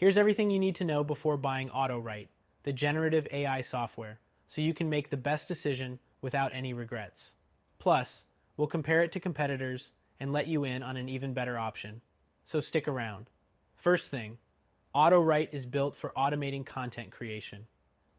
Here's everything you need to know before buying AutoWrite, the generative AI software, so you can make the best decision without any regrets. Plus, we'll compare it to competitors and let you in on an even better option. So stick around. First thing, AutoWrite is built for automating content creation.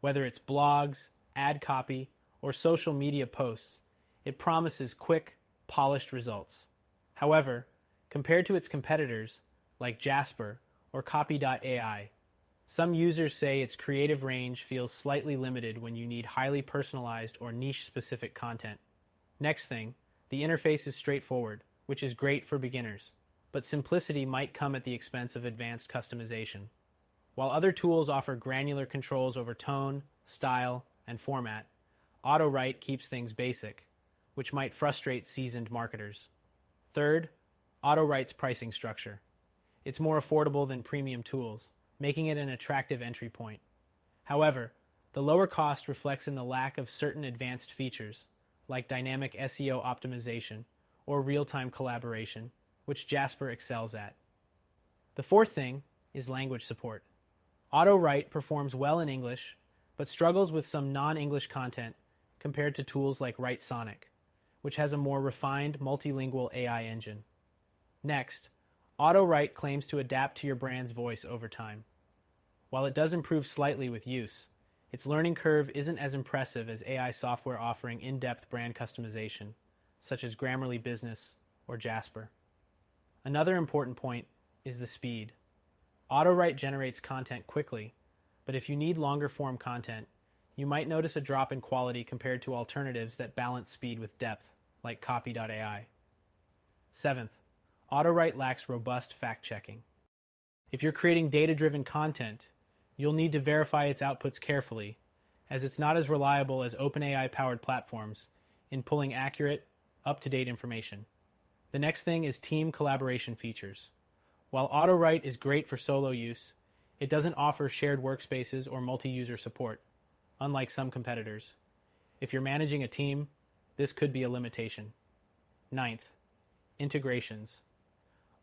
Whether it's blogs, ad copy, or social media posts, it promises quick, polished results. However, compared to its competitors, like Jasper or Copy.ai, some users say its creative range feels slightly limited when you need highly personalized or niche-specific content. Next thing, the interface is straightforward, which is great for beginners, but simplicity might come at the expense of advanced customization. While other tools offer granular controls over tone, style, and format, AutoWrite keeps things basic, which might frustrate seasoned marketers. Third, AutoWrite's pricing structure. It's more affordable than premium tools, making it an attractive entry point. However, the lower cost reflects in the lack of certain advanced features, like dynamic SEO optimization or real-time collaboration, which Jasper excels at. The fourth thing is language support. AutoWrite performs well in English, but struggles with some non-English content compared to tools like WriteSonic, which has a more refined multilingual AI engine. Next, AutoWrite claims to adapt to your brand's voice over time. While it does improve slightly with use, its learning curve isn't as impressive as AI software offering in-depth brand customization, such as Grammarly Business or Jasper. Another important point is the speed. AutoWrite generates content quickly, but if you need longer form content, you might notice a drop in quality compared to alternatives that balance speed with depth, like Copy.ai. Seventh, AutoWrite lacks robust fact-checking. If you're creating data-driven content, you'll need to verify its outputs carefully, as it's not as reliable as OpenAI-powered platforms in pulling accurate, up-to-date information. The next thing is team collaboration features. While AutoWrite is great for solo use, it doesn't offer shared workspaces or multi-user support, unlike some competitors. If you're managing a team, this could be a limitation. Ninth, integrations.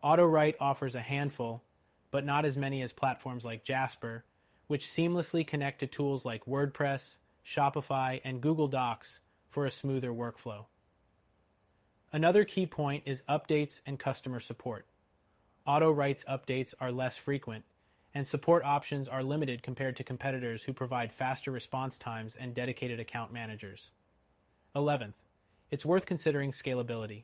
AutoWrite offers a handful, but not as many as platforms like Jasper, which seamlessly connect to tools like WordPress, Shopify, and Google Docs for a smoother workflow. Another key point is updates and customer support. AutoWrite's updates are less frequent, and support options are limited compared to competitors who provide faster response times and dedicated account managers. 11th, it's worth considering scalability.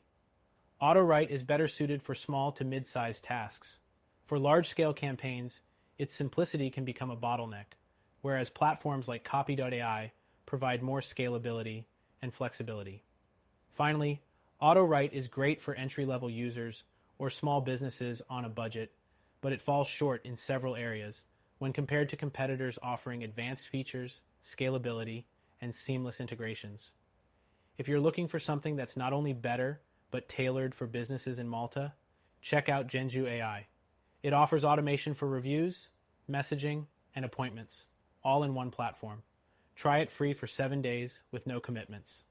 AutoWrite is better suited for small to mid-sized tasks. For large-scale campaigns, its simplicity can become a bottleneck, whereas platforms like Copy.ai provide more scalability and flexibility. Finally, AutoWrite is great for entry-level users or small businesses on a budget, but it falls short in several areas when compared to competitors offering advanced features, scalability, and seamless integrations. If you're looking for something that's not only better, but tailored for businesses in Malta, check out Genju AI. It offers automation for reviews, messaging, and appointments, all in one platform. Try it free for 7 days with no commitments.